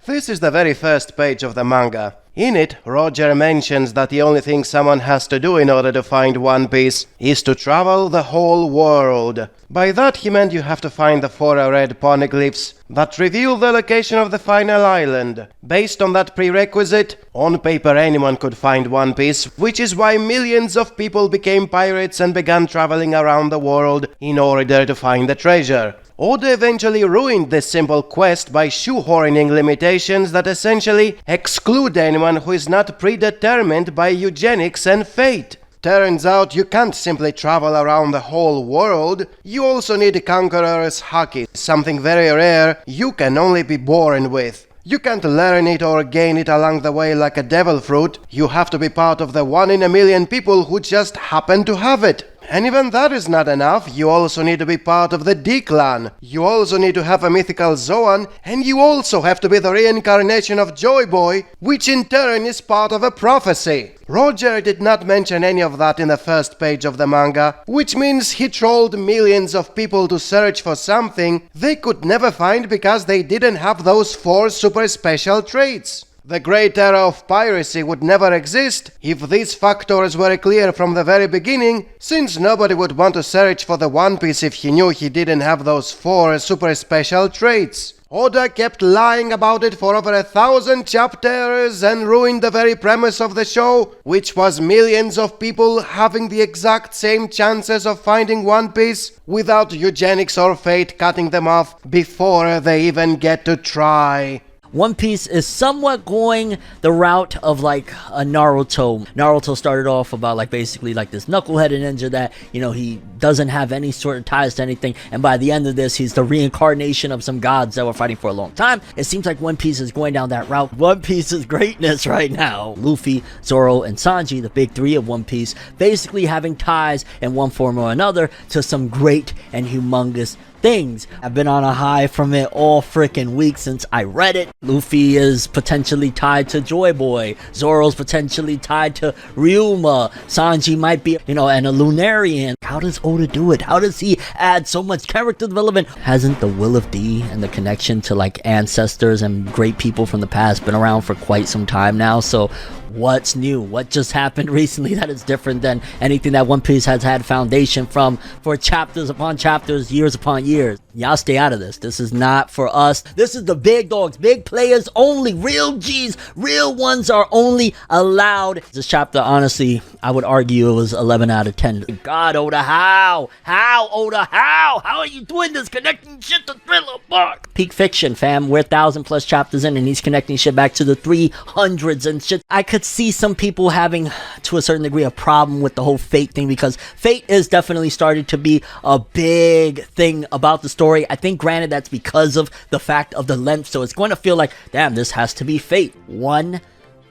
This is the very first page of the manga. In it, Roger mentions that the only thing someone has to do in order to find One Piece is to travel the whole world. By that he meant you have to find the 4 red poneglyphs that reveal the location of the final island. Based on that prerequisite, on paper anyone could find One Piece, which is why millions of people became pirates and began traveling around the world in order to find the treasure. Oda eventually ruined this simple quest by shoehorning limitations that essentially exclude anyone who is not predetermined by eugenics and fate. Turns out you can't simply travel around the whole world, you also need Conqueror's Haki, something very rare you can only be born with. You can't learn it or gain it along the way like a devil fruit, you have to be part of the 1 in a million people who just happen to have it. And even that is not enough, you also need to be part of the D-Clan. You also need to have a mythical Zoan, and you also have to be the reincarnation of Joy Boy, which in turn is part of a prophecy. Roger did not mention any of that in the first page of the manga, which means he trolled millions of people to search for something they could never find because they didn't have those 4 super special traits. The great era of piracy would never exist if these factors were clear from the very beginning, since nobody would want to search for the One Piece if he knew he didn't have those 4 super special traits. Oda kept lying about it for over 1,000 chapters and ruined the very premise of the show, which was millions of people having the exact same chances of finding One Piece without eugenics or fate cutting them off before they even get to try. One Piece is somewhat going the route of like a Naruto. Naruto started off about like basically like this knuckleheaded ninja that, you know, he doesn't have any sort of ties to anything, and by the end of this he's the reincarnation of some gods that were fighting for a long time. It seems like One Piece is going down that route. One Piece's greatness right now, Luffy, Zoro, and Sanji, the big 3 of One Piece, basically having ties in one form or another to some great and humongous things. I've been on a high from it all freaking week since I read it. Luffy is potentially tied to Joy Boy. Zoro's potentially tied to Ryuma. Sanji might be, you know, an Lunarian. How does Oda do it? How does he add so much character development? Hasn't the Will of D and the connection to like ancestors and great people from the past been around for quite some time now? So what's new? What just happened recently that is different than anything that One Piece has had foundation from for chapters upon chapters, years upon years? Y'all stay out of this. This is not for us. This is the big dogs, big players only. Real G's, real ones are only allowed. This chapter, honestly, I would argue it was 11 out of 10. God, Oda, how? How, Oda, how? How are you doing this? Connecting shit to Thriller Bark. Peak fiction, fam. We're 1,000+ chapters in and he's connecting shit back to the 300s and shit. I could see some people having, to a certain degree, a problem with the whole fate thing, because fate is definitely starting to be a big thing about the story. I think, granted, that's because of the fact of the length, so it's going to feel like, damn, this has to be fate. One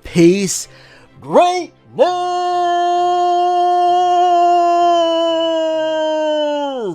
Piece, great move!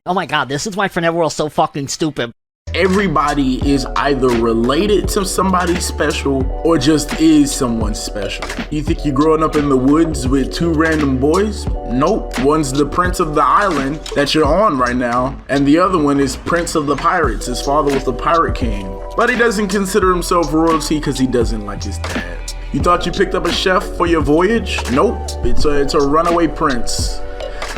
Oh my god, this is why Forever World's so fucking stupid. Everybody is either related to somebody special or just is someone special. You think you're growing up in the woods with 2 random boys? Nope. One's the prince of the island that you're on right now, and the other one is prince of the pirates. His father was the pirate king. But he doesn't consider himself royalty because he doesn't like his dad. You thought you picked up a chef for your voyage? Nope. It's a runaway prince.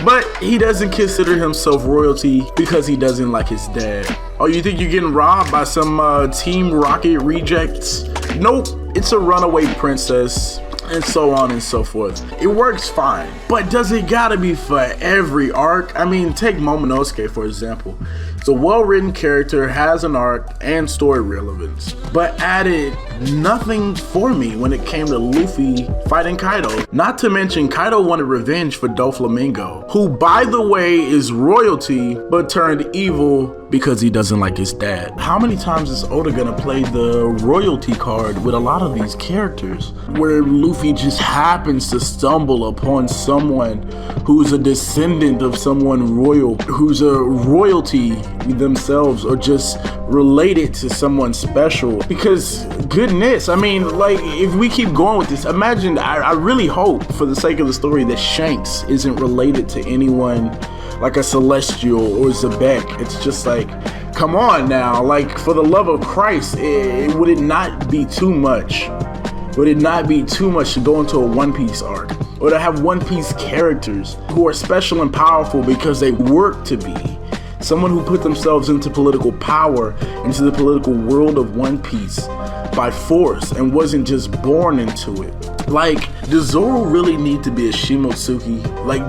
But he doesn't consider himself royalty because he doesn't like his dad. Oh, you think you're getting robbed by some Team Rocket rejects? Nope, it's a runaway princess, and so on and so forth. It works fine, but does it gotta be for every arc? I mean, take Momonosuke for example. It's a well-written character, has an arc and story relevance, but added nothing for me when it came to Luffy fighting Kaido. Not to mention, Kaido wanted revenge for Doflamingo, who by the way is royalty, but turned evil because he doesn't like his dad. How many times is Oda gonna play the royalty card with a lot of these characters, where Luffy just happens to stumble upon someone who's a descendant of someone royal, who's a royalty themselves, or just related to someone special? Because goodness, I mean, like, if we keep going with this, imagine, I really hope for the sake of the story that Shanks isn't related to anyone like a Celestial or Zebek. It's just like, Come on now, like, for the love of Christ, would it not be too much? Would it not be too much to go into a One Piece arc? Or to have One Piece characters who are special and powerful because they work to be? Someone who put themselves into political power, into the political world of One Piece by force and wasn't just born into it. Like, does Zoro really need to be a Shimotsuki? Like,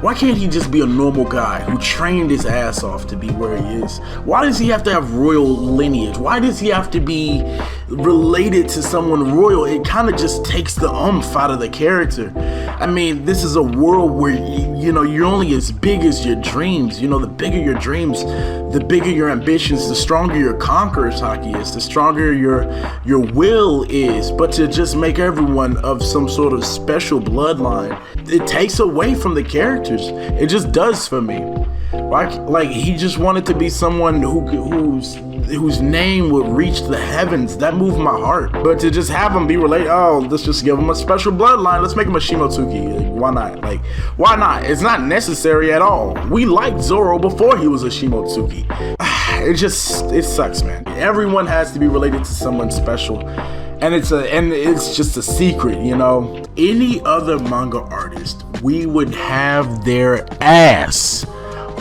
why can't he just be a normal guy who trained his ass off to be where he is? Why does he have to have royal lineage? Why does he have to be related to someone royal? It kind of just takes the out of the character. I mean, this is a world where, you're only as big as your dreams. The bigger your dreams, the bigger your ambitions, the stronger your conqueror's haki is, the stronger your will is. But to just make everyone of some sort of special bloodline, it takes away from the characters. It just does for me. Like he just wanted to be someone whose name would reach the heavens. That moved my heart. But to just have him be related, let's just give him a special bloodline. Let's make him a Shimotsuki. Like, why not? Like, why not? It's not necessary at all. We liked Zoro before he was a Shimotsuki. It sucks, man. Everyone has to be related to someone special. And it's just a secret, Any other manga artist, we would have their ass.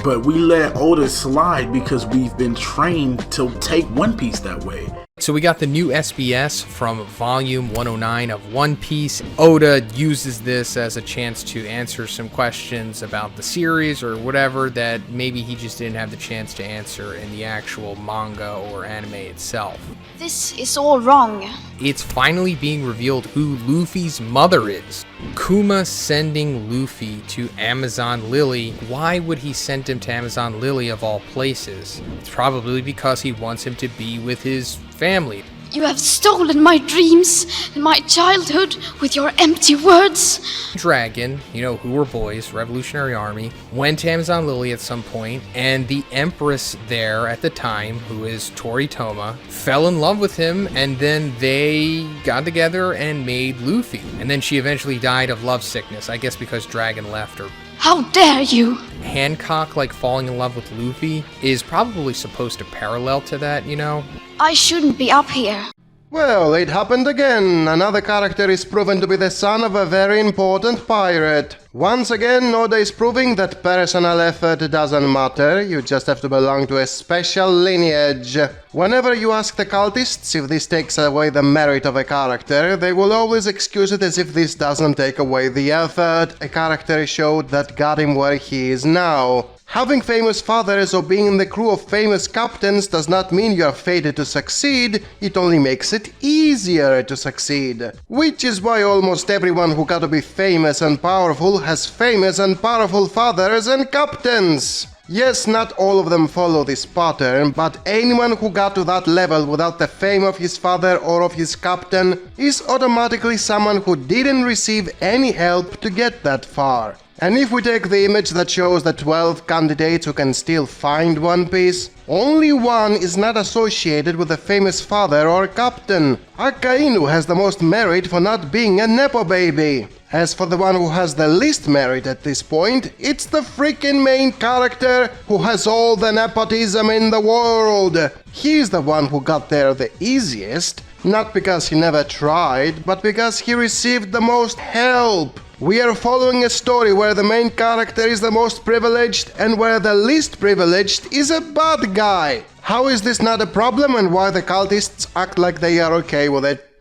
But we let Oda slide because we've been trained to take One Piece that way. So we got the new SBS from volume 109 of One Piece. Oda uses this as a chance to answer some questions about the series or whatever that maybe he just didn't have the chance to answer in the actual manga or anime itself. This is all wrong. It's finally being revealed who Luffy's mother is. Kuma sending Luffy to Amazon Lily. Why would he send him to Amazon Lily of all places? It's probably because he wants him to be with his family. You have stolen my dreams and my childhood with your empty words. Dragon, who were boys, Revolutionary Army, went to Amazon Lily at some point, and the Empress there at the time, who is Toritoma, fell in love with him, and then they got together and made Luffy. And then she eventually died of love sickness, I guess because Dragon left her. How dare you! Hancock, falling in love with Luffy, is probably supposed to parallel to that, I shouldn't be up here. Well, it happened again. Another character is proven to be the son of a very important pirate. Once again, Oda is proving that personal effort doesn't matter, you just have to belong to a special lineage. Whenever you ask the cultists if this takes away the merit of a character, they will always excuse it as if this doesn't take away the effort a character showed that got him where he is now. Having famous fathers or being in the crew of famous captains does not mean you are fated to succeed, it only makes it easier to succeed. Which is why almost everyone who got to be famous and powerful has famous and powerful fathers and captains. Yes, not all of them follow this pattern, but anyone who got to that level without the fame of his father or of his captain is automatically someone who didn't receive any help to get that far. And if we take the image that shows the 12 candidates who can still find One Piece, only one is not associated with a famous father or captain. Akainu has the most merit for not being a Nepo baby. As for the one who has the least merit at this point, it's the freaking main character who has all the nepotism in the world. He's the one who got there the easiest, not because he never tried, but because he received the most help. We are following a story where the main character is the most privileged and where the least privileged is a bad guy. How is this not a problem and why the cultists act like they are okay with it?